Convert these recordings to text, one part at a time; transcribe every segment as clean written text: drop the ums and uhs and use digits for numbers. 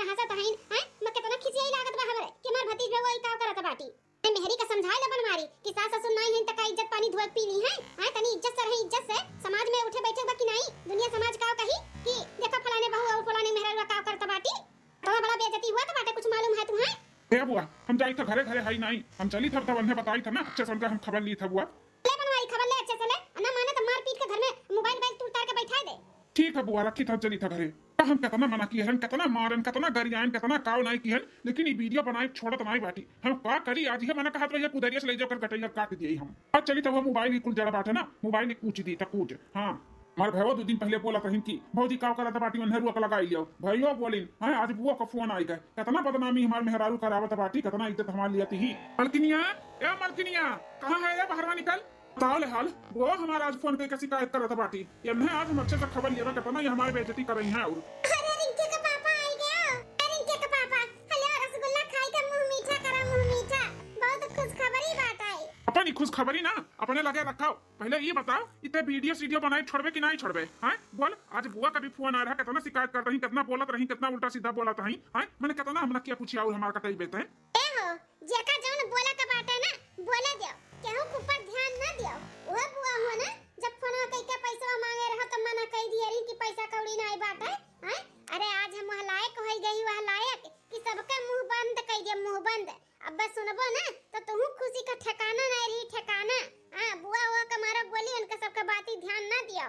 हंसत हईन हैं मैं कितना खिसियाई लागत बा हमरे कि हमार भतीज वही का करत बाटी। ए मेहरी का समझाए ले बनमारी कि सास ससुर नहीं हईन त का इज्जत पानी धोए पीनी है हैं तनी इज्जत से रही इज्जत से समाज में उठे बैठे बा कि नहीं दुनिया समाज का कही कि देखो फलाने बहू और फलाने मेहरा का करत बाटी। बड़ा बड़ा बेइज्जती हुआ त बाटे कुछ मालूम है तुम्हें? ए बुआ हम जाई था घरे घरे हई नहीं हम चली था तब उन्हें बताई था ना अच्छे से उनका हम खबर ली था बुआ। ले बनवाई खबर ले अच्छे से ले ना माने तो मार पीट के घर में मोबाइल बैग तोड़ के बैठा दे। ठीक है बुआ रखी था चली था घरे हम कितना मना किए हन कितना मारन कितना गरियान कितना काव नहीं किए लेकिन ये वीडियो बनाई छोड़त नहीं बाटी हम का करी आज ही मना कहा तो ये कुदरिया से ले जाकर कटैया काट दिए हम आज चली था वो मोबाइल ही कुल जड़ा बाटे ना मोबाइल ही कूच दी था कूच। हाँ हमारे भैया 2 दिन पहले बोला कहीं की भौजी काव करा था बाटी में रुआ का लगाई लियो भैया बोलिन हां आज बुआ का फोन आई गए कितना बदनामी हमारे मेहरारू करावत बाटी कितना इज्जत हमारे लिए थी। मलकिनिया ए मलकिनिया कहां है ये बाहर निकल बताओ ले हाल वो हमारा आज फोन पे शिकायत कर रहा था बाटी ये मैं आज हम अच्छे से खबर लिया कितना ये हमारी बेइज्जती कर रही है। और अरे रिंकी का पापा आ गया। अरे रिंकी का पापा हले रसगुल्ला खाई का मुंह मीठा करा मुंह मीठा बहुत खुश खबरी बात आई। अपनी खुश खबरी ना अपने लगे रखो पहले ये बताओ इतने वीडियो बनाए छोड़बे कि नहीं छोड़बे हैं बोल। आज बुआ का भी फोन आ रहा कितना शिकायत कर रही कितना बोलत रही कितना उल्टा सीधा बोलत रही हैं मैंने कितना हमला किया पूछिया और हमारा कटई बेते हैं ए हो जेका जौन बोला का बाटे ना बोले दियो केहू ऊपर ध्यान ना दियो ओए बुआ हो ना जब फोन कई के पैसा मांगे रहा त मना कई दिए रही कि पैसा कौड़ी नहीं बाटे हैं। अरे आज हम वह लायक होई गई वह लायक कि सबका मुंह बंद कई दे मुंह बंद अब बस सुनबो ना तो तुहू खुशी का ठिकाना नहीं रही ठिकाना। हां बुआ हुआ कमारा बोली उनका सबका बात ही ध्यान ना दियो।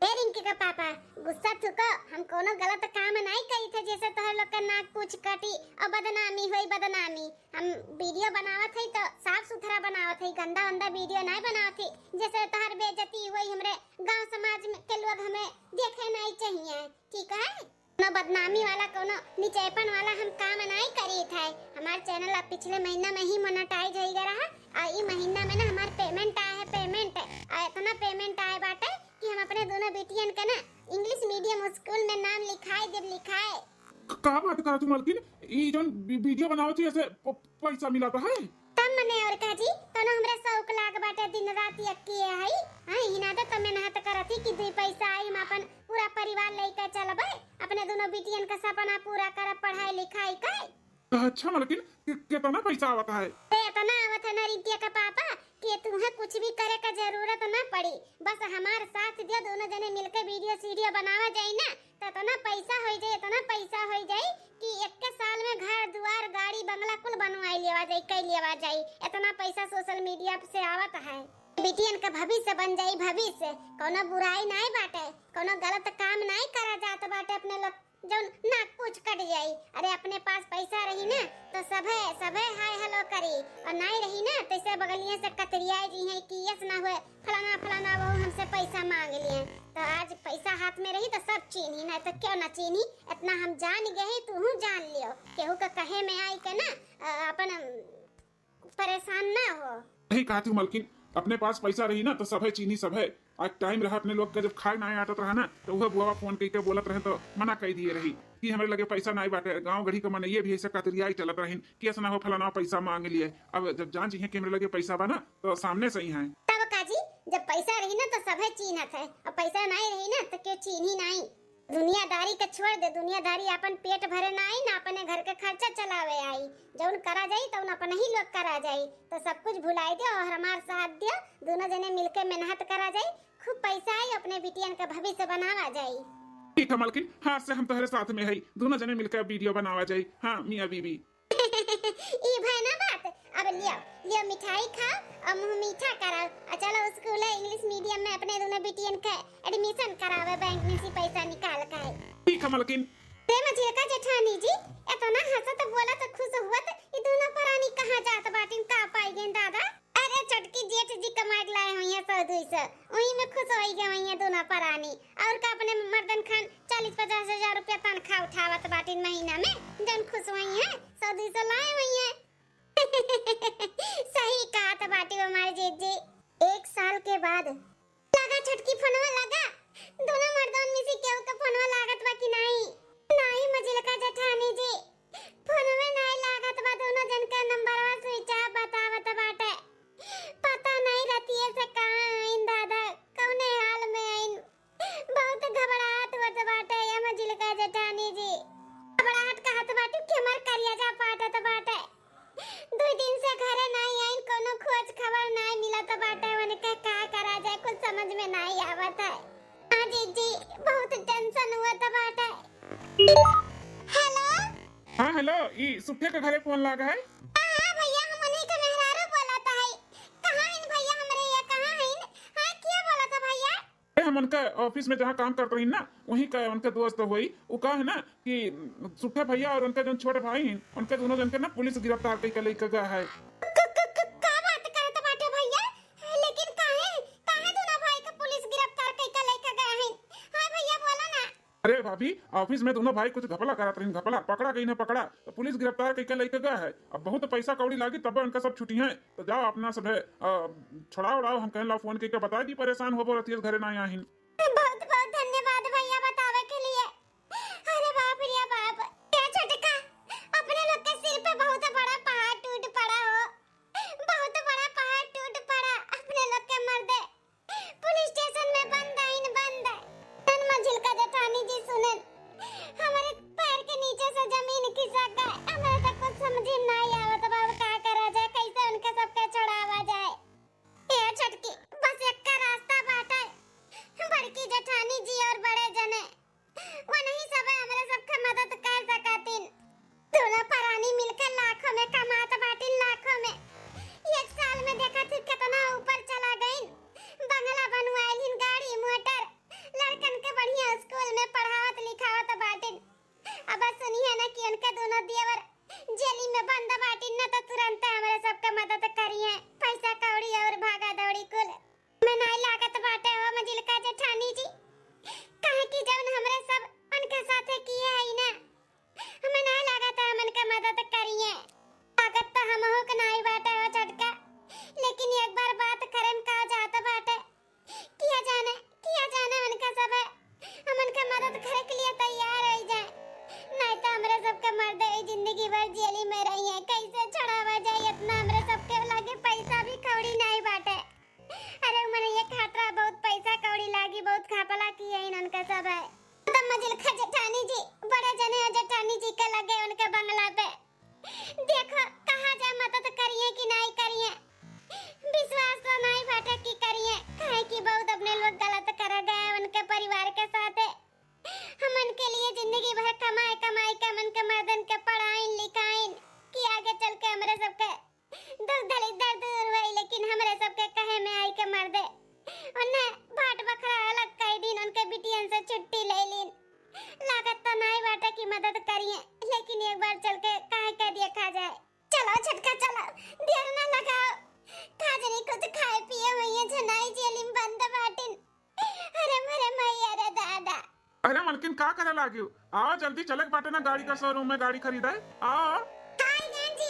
ए रिंकी का पापा गुस्सा थुको हम कोनो गलत काम नहीं करी थे जैसे तोहर लोग का नाक कुछ कटी और बदनामी हुई बदनामी हम वीडियो बनावत हई तो साफ सुथरा बनावत हई गंदा गंदा वीडियो नहीं बनावत हई जैसे तोहर बेइज्जती हुई हमरे गांव समाज में के लोग हमें देखे नहीं चाहिए ठीक है। कोनो बदनामी वाला कोनो नीचेपन वाला हम काम नहीं करी थे। हमार चैनल अब पिछले महीना में ही मोनेटाइज हो गया रहा और ये महीना में ना हमार पेमेंट आया है पेमेंट इतना पेमेंट आए बाटे कि हम अपने दोनों बेटियन का ना इंग्लिश मीडियम स्कूल में नाम लिखाए जब लिखाए। का बात करा तू मलकिन ये जोन वीडियो बनावत थी ऐसे पैसा मिला तो है तब मने और का जी तनो हमरे शौक लाग बाटे दिन रात यक्की है हां हिना तो तमे मेहनत करती कि 2 पैसा आई हम अपन पूरा परिवार लेके चलबे अपने दोनों बेटियन का सपना पूरा कर पढ़ाई लिखाई कर। अच्छा मलकिन कितना पैसा आवता है? इतना आवत है ना रिंकिया का पापा कि तुम्हें कुछ भी करे का जरूरत ना पड़ी बस हमारे साथ दियो दोनों जने मिलके वीडियो बनावा जाए ना तो इतना पैसा हो जाए इतना पैसा हो जाए कि एक के साल में घर द्वार गाड़ी बंगला कुल बनवाई लेवा जाए कई लेवा जाए इतना पैसा सोशल मीडिया से आवत है। बेटियन का भविष्य बन जाई भविष्य कोनो बुराई नहीं बाटे कोनो गलत काम नहीं करा जात बाटे अपने लोग जो ना कुछ कट जाई। अरे अपने पास पैसा रही ना तो सबे हाय हेलो करी और नहीं रही ना तो इसे बगलिए से कतरियाई जी है कि यस ना हुए फलाना फलाना वो हमसे पैसा मांग लिए तो आज पैसा हाथ में रही तो सब चीनी नहीं तो क्यों ना चीनी इतना हम जान गए तू जान लियो केहू का कहे में आई के ना अपन परेशान ना हो। नहीं कहा तू मलकिन अपने पास पैसा रही ना तो सब है चीनी सब है आज टाइम रहा अपने लोग का जब खाए नहीं आता रहा ना तो वह बुआ फोन करके बोलत रहे तो मना कही दिए रही कि हमारे लगे पैसा नहीं बाटे गांव गढ़ी का मन ये भी ऐसा कतरिया ही चलत रही कि ऐसा ना हो फलाना पैसा मांग लिए अब जब जान जी है कि हमारे लगे पैसा बना तो सामने से ही है। तब काजी जब पैसा रही ना तो सब है चीनत है और पैसा नहीं रही ना तो क्यों चीन ही नहीं। दुनियादारी का छोड़ दे दुनियादारी अपन पेट भरे ना आई ना अपने घर का खर्चा चलावे आई जौन करा जाई तो अपन ही लोग करा जाई तो सब कुछ भुलाई दे और हमार साथ दियो दोनों जने मिलके मेहनत करा जाई खूब पैसा आई अपने बिटियन का भविष्य बनावा जाई। ठीक है मलकिन हाँ से हम तुम्हारे साथ में है दोनों जने मिलकर वीडियो बनावा जाए। हाँ मियाँ बीबी ई भाई ना बात अब लियो मिठाई खाओ और मुंह मीठा कराओ और चलो स्कूल इंग्लिश मीडियम में अपने दोनों बिटियन का एडमिशन करावे बैंक में से पैसा निकाल कर। ठीक है मलकिन प्रेम जी का जेठानी जी इतना हंसत बोलत खुश हुआ ये दोनों परानी कहां जात बाटिन का पाई गए दादा। अरे चटकी जेठ जी कमा के लाए हुई है 100-200 वही में खुश हो गए हुई है दोनों परानी और का अपने मर्दन खान 40-50 हजार रुपया तनख्वाह उठावत बाटिन महीना में जन खुश हुई है 100-200 लाए हुई है। सही कहा था बाटी हमारे जेठ जी 1 साल के बाद लगा छटकी फोनवा लगा दोनों मर्दों में से केहू का फोनवा लागत बा कि नहीं मजिल का जेठानी जी फोन में नहीं लागत बा दोनों जन का नंबरवा स्विच ऑफ बतावत बाटे पता नहीं रहती है से कहां आइन दादा कौने हाल में आइन बहुत घबराहट होत बाटे ये मजिल का जेठानी जी घबराहट का हाथ हमार करियाजा पाटत बाटे। 2 दिन से घरे नहीं आइन, कोनो खोज खबर नहीं मिलत बाटे। उनके का करा जाए कुछ समझ में नहीं आवत है। हाँ जीजी बहुत टेंशन हुआ बाटे। हेलो हाँ हेलो, ई सुखे के घरे फोन लागा है। हाँ भैया, हम उन्हीं के मेहरारू बोलत है। कहाँ हैं भैया हमरे, ये कहाँ हैं? हाँ क्या बोलत है भैया? हम उनका ऑफिस में जहाँ काम करते रही ना, वहीं का उनका दोस्त हुई। वो कहा है ना कि सुखे भैया और उनका जो छोटे भाई हैं, उनके दोनों जन के ना पुलिस गिरफ्तार करके लेकर गया है। का बात करत बाटे भैया? लेकिन काहे दोनों भाई को पुलिस गिरफ्तार करके लेके गए हैं? हाँ भैया बोलो ना। अरे भाभी, ऑफिस में दोनों भाई कुछ घपला करत रही, घपला पकड़ा गई ना पकड़ा, तो पुलिस गिरफ्तार करके लेके गया है। अब बहुत पैसा कौड़ी लागी, तब उनका सब छुट्टी है। तो जाओ अपना सब है छोड़ाओ उड़ाओ, हम कहला फोन करके बता दी परेशान हो रही है घरे ना आई। बहुत बहुत धन्यवाद भैया बतावे के लिए। अरे बाप रे बाप, क्या छोटका, अपने लोग के सिर पे बहुत बड़ा पहाड़ टूट पड़ा हो। बहुत बड़ा पहाड़ टूट पड़ा, अपने लोग के मर्दे पुलिस स्टेशन में बंद है। तन मंजिल का जेठानी जी सुने, हमारे पैर के नीचे से जमीन खिसक गए। हमें तो कुछ समझ नहीं आवत बाबू, का करा जाए, कैसे उनके सबके छुड़ावा जाए। ये छटकी बस एक का रास्ता बाटे, बड़की जेठानी जी और बड़े जने वो नहीं सब हमारे सबके मदद कर सकतिन। दोनों परानी मिलकर लाखों में कमात बाटिन, लाखों में। एक साल में देखा थी कितना ऊपर चला गईन। बंगला बनवाइलिन, गाड़ी मोटर, लड़कन के बढ़िया स्कूल में पढ़ावत लिखावत बाटिन। अब सुनिए ना कि उनके दोनों देवर जेली में बंद बाटिन ना, तो तुरंत हमारे सबके मदद करिए, पैसा कौड़ी और भागा दौड़ी कुल में नहीं लागत बाटे। हो मंजिल का जेठानी जी, काहे कि जब हमरे सब उनके साथे किए है ना, हमें नहीं लागत है हम उनके मदद करिए। लागत तो हम हो के नहीं बाटे हो झटका, लेकिन एक बार बात करम का जात बाटे। किया जाने उनका सब है, हम उनके मदद करे के लिए तैयार हो जाए। नहीं तो हमरे सबके मर्दे जिंदगी भर जेली में रही है, कैसे छुड़ावा जाए? इतना हमरे सबके लगे पैसा भी कौड़ी नहीं बाटे। अरे मने ये खातरा बहुत पैसा कौड़ी लागी, बहुत खापला की है इनका सब है। तो मंजिल का जेठानी जी, बड़े जने जेठानी जी के लगे उनके बंगला पे। देखो कहाँ जाए, मदद करिए कि नहीं करिए? विश्वास तो नहीं बाटे कि करिए, काहे कि बहुत अपने लोग गलत कर गए उनके परिवार के साथ। हम उनके लिए जिंदगी भर कमाई के मन के मर्दन के पढ़ाइन लिखाइन कि आगे चल के हमरे सबके दर्द दूर हुई। लेकिन हमरे सबके कहे में आई के मर्दे उन्हें बाट बखरा अलग कई दिन उनके बिटियन से छुट्टी ले लीन। लागत तो नहीं बाटे की मदद करिए, लेकिन एक बार चल के काहे कह दिया खा जाए। चलो झटका चलो, देर ना लगाओ। काजनी कुछ खाए पिए हुई झनाई जेली में बंद बाटिन। अरे मरे मैया रे दादा। अरे मलकिन का करे लागी? आओ जल्दी चले बाटे ना, गाड़ी का शोरूम में गाड़ी खरीदा है। आओ।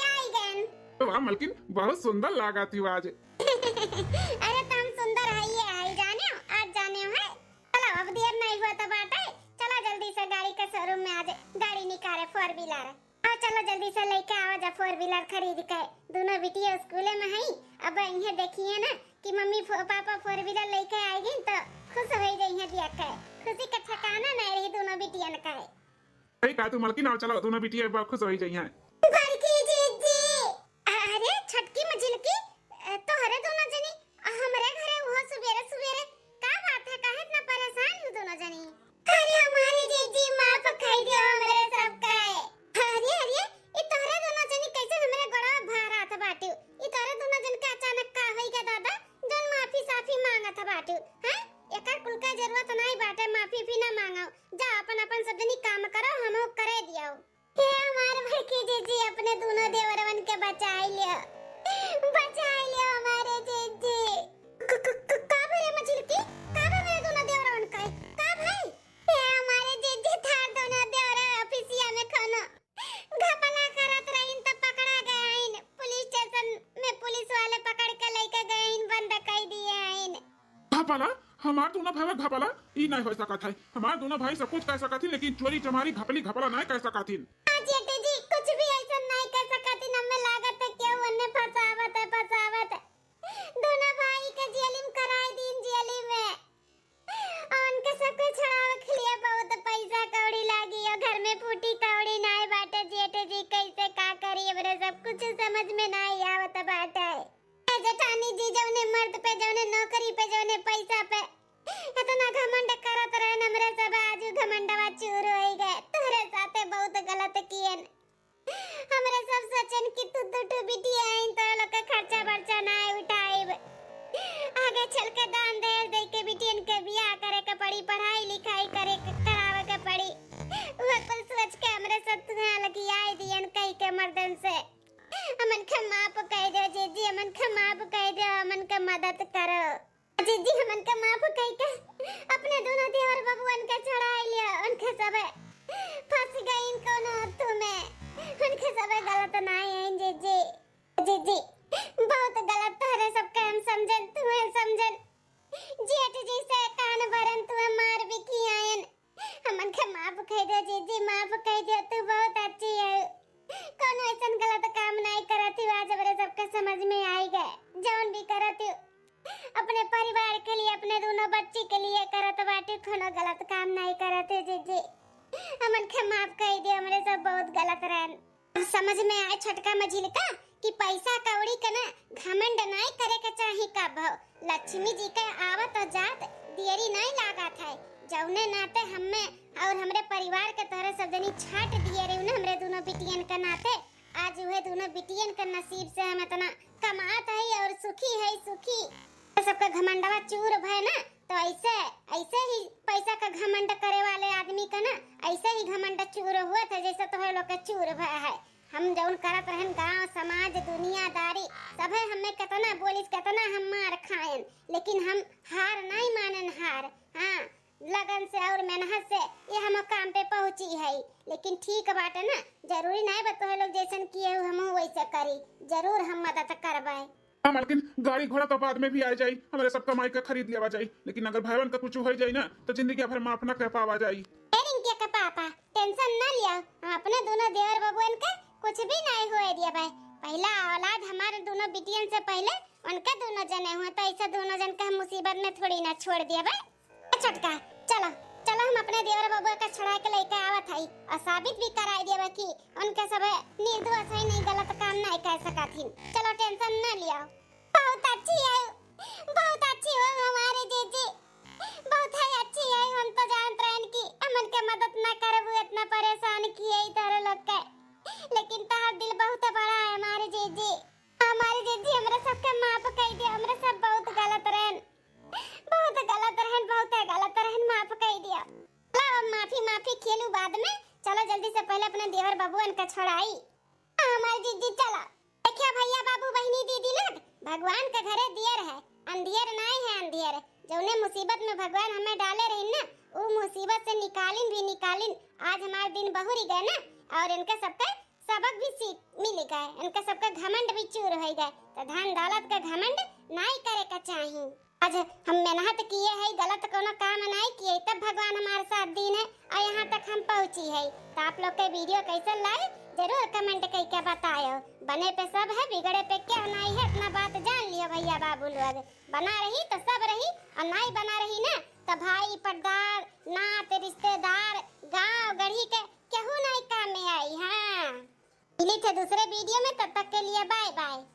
आई गन। तो वाह मलकिन, बहुत सुंदर लगा थी आज। अरे तुम सुंदर है, ये आई जाने आज जाने है। चलो अब देर नहीं हुआ तो बाटे, चलो जल्दी से गाड़ी के शोरूम में आज गाड़ी निकाले 4 व्हीलर। आओ चलो जल्दी से लेके आओ जा 4 व्हीलर खरीद के। दोनों बिटिया स्कूल में है, अब इन्हें देखिए ना कि मम्मी पापा 4 व्हीलर लेके आएगी तो खुश हो जाइए देख के। खुशी का ठिकाना नहीं रही दोनों बिटियन का। सही कहा तू मलकिन, आओ चलो दोनों बिटिया खुश हो जाइए। बड़की जीजी, अरे छटकी मजिलकी, तो हरे दोनों जनी हमरे घरे वो सुबेरे का बात है? काहे इतना परेशान हो दोनों जनी? अरे हमारी जीजी माफ कर दियो हमरे सब का। अरे ई तोहरे दोनों जनी कैसे हमरे गड़ा भारा था बाटू? ई तोहरे दोनों जन का अचानक का होई के दादा जन माफी साफी मांगत बाटू? हैं एकर कुल का जरूरत नहीं बाटे, माफी भी ना मांगो। जा अपन सब जनी काम करो, हमहु करे दियो। हे हमार बड़की जीजी अपने दोनों देवरवन के बचाई लियो हमारे जीजी। का भरे मजिलकी, का भरे दोनों देवरवन का भाई? हे हमारे जीजी थार दोनों देवर ऑफिसिया में खाना घपला करत रहिन तो पकड़ा गए। पुलिस स्टेशन में पुलिस वाले पकड़ के लेके गए, बंद कर दिए हैं। घपला? हमार दोनों भाई घपला ई नहीं हो सकत है। हमार दोनों भाई सब कुछ कह सकत थी, लेकिन चोरी चमारी घपला नहीं कह सकत थी। जेठे जी कुछ भी ऐसा नहीं कर सकती, हमें लागत है क्यों उन्हें फसावत। दोनों भाई के जेली में कराई दिन जेली में, और उनके सब कुछ छुड़ावे के लिए बहुत पैसा कौड़ी लागी और घर में फूटी कौड़ी नहीं बाटे जेठे जी करब कुछ समझ में नहीं आवत बाटे। जेठानी जी जौने मर्द पे जौने नौकरी पे जौने पैसा पे इतना घमंड करत रहन हमरे सब आज घमंडवा चूर होई गए। तोरे साथे बहुत गलत कियन। हमरे सब सोचन कि तू दुटू बिटिया आइन तो लोग का खर्चा बर्चा ना उठाइब। आगे चल के दान दे के बिटियन के बियाह करे के पड़ी, पढ़ाई लिखाई करे के करावे के पड़ी। वो कुल सोच के हमरे सब तुहां लगी आई दियन कई के मर्दन से। अमन के माफ कह दो जीजी, अमन के माफ कह दो, अमन के मदद करो जीजी। अमन के माफ कह के अपने दोनों देवर बबुअन के चढ़ाई लिया। उनके सब फंस गई इनको हाथों में। उनके सब गलत नहीं है जीजी। जीजी बहुत गलत है सबके, हम समझन तुम्हें समझन। जेठ जी से कान भरन तुम्हें मार भी की आयन। हमन के माफ कह दो जीजी, माफ कह दो। तू बहुत अच्छी है, कौन ऐसा गलत काम नहीं करती। आज बड़े सबके समझ में आई गए। जौन भी करती अपने परिवार के लिए, अपने दोनों बच्ची के लिए करत बाटी, कोनो गलत काम नहीं करते जीजी। हमन के माफ कह दे, हमरे सब बहुत गलत रहन। समझ में आए छोटका मझिलका कि पैसा कौड़ी के ना घमंड नहीं करे के चाही। का भाव लक्ष्मी जी के आवत और जात देरी नहीं लागत है। जौने नाते हमें और हमरे परिवार के तोरे सब जनी छाट दिए रे उन्हें हमरे दोनों बिटियन के नाते। आज हुए दोनों बिटियन के नसीब से हम इतना कमात है और सुखी है। सुखी सबका घमंडवा चूर भय ना, तो ऐसे ही पैसा का घमंड करे वाले आदमी का ना ऐसे ही घमंड चूर हुआ था जैसे तो लोग का चूर भय है। हम जौन करत रहन गांव समाज दुनियादारी सबे हमें कितना बोलिस कितना हम मार खाएन, लेकिन हम हार नहीं मानन। हार हाँ लगन से और मेहनत से ये हम काम पे पहुंची है। लेकिन ठीक बात है ना, जरूरी नहीं बतो लोग जैसन किए हम वैसे करी। जरूर हम मदद करबे। हाँ मालकिन गाड़ी घोड़ा तो बाद में भी आ जाई, हमारे सब कमाई के खरीद लिया जाई। लेकिन अगर भाईवन का कुछ हो जाई ना तो जिंदगी भर माफ न कर पावा जाई। रिंकिया का पापा टेंशन ना लिया, हम अपने दोनों देवर बबुअन का कुछ भी नहीं होए दिया भाई। पहला औलाद हमारे दोनों बिटियन से पहले उनके दोनों जने हुए, तो ऐसा दोनों जन का हम मुसीबत में थोड़ी ना छोड़ दिया भाई। छोटका चलो चलो हम अपने देवर बबुआ का छुड़ा के लेके आवत हई और साबित भी कराई देबे कि उनके सब निर्दोष है, नहीं गलत काम नहीं कर सकथिन। चलो टेंशन ना लिया। बहुत अच्छी है, बहुत अच्छी हो हमारे जीजी, बहुत है अच्छी है। हम तो जानत रहन कि अमन के मदद ना करबू, इतना परेशान किए तारे लोग के, लेकिन तहार दिल बहुत बड़ा है हमारे जीजी। हमारे जीजी हमरा सबके माफ कह दे, हमरा सब बहुत गलत रहन, बहुत गलत रहन, बहुत गलत रहन, माफ कह दिया। चलो माफी खेलू बाद में। चलो जल्दी से पहले अपने देवर बबुअन का छोड़ाई। हमारे जीजी चलो देखिए भैया बाबू बहनी दीदी लोग, भगवान के घरे दियर है, अंधियर नहीं है। अंधियर जौने मुसीबत में भगवान हमें डाले रही ना, वो मुसीबत से निकालिन भी निकालिन। आज हमारे दिन बहुरी गए ना, और इनके सबका सबक भी सीख मिल गए, इनके सबका घमंड भी चूर हो गए। तो धन दौलत का घमंड नहीं करे का चाहिए। आज हम मेहनत किए है, गलत कोनो काम नहीं किए, तब भगवान हमारे साथ दिन है और यहाँ तक हम पहुँची है। तो आप लोग के वीडियो कैसे लगे जरूर कमेंट करके बताओ। बने पे सब है, बिगड़े पे क्या नहीं है, इतना बात जान लियो भैया बाबू लोग। बना रही तो सब रही, और नहीं बना रही ना तो भाई पर्दार नात रिश्तेदार गांव गढ़ी के केहू नहीं काम में आई। हाँ मिली थे दूसरे वीडियो में, तब तक के लिए बाय बाय।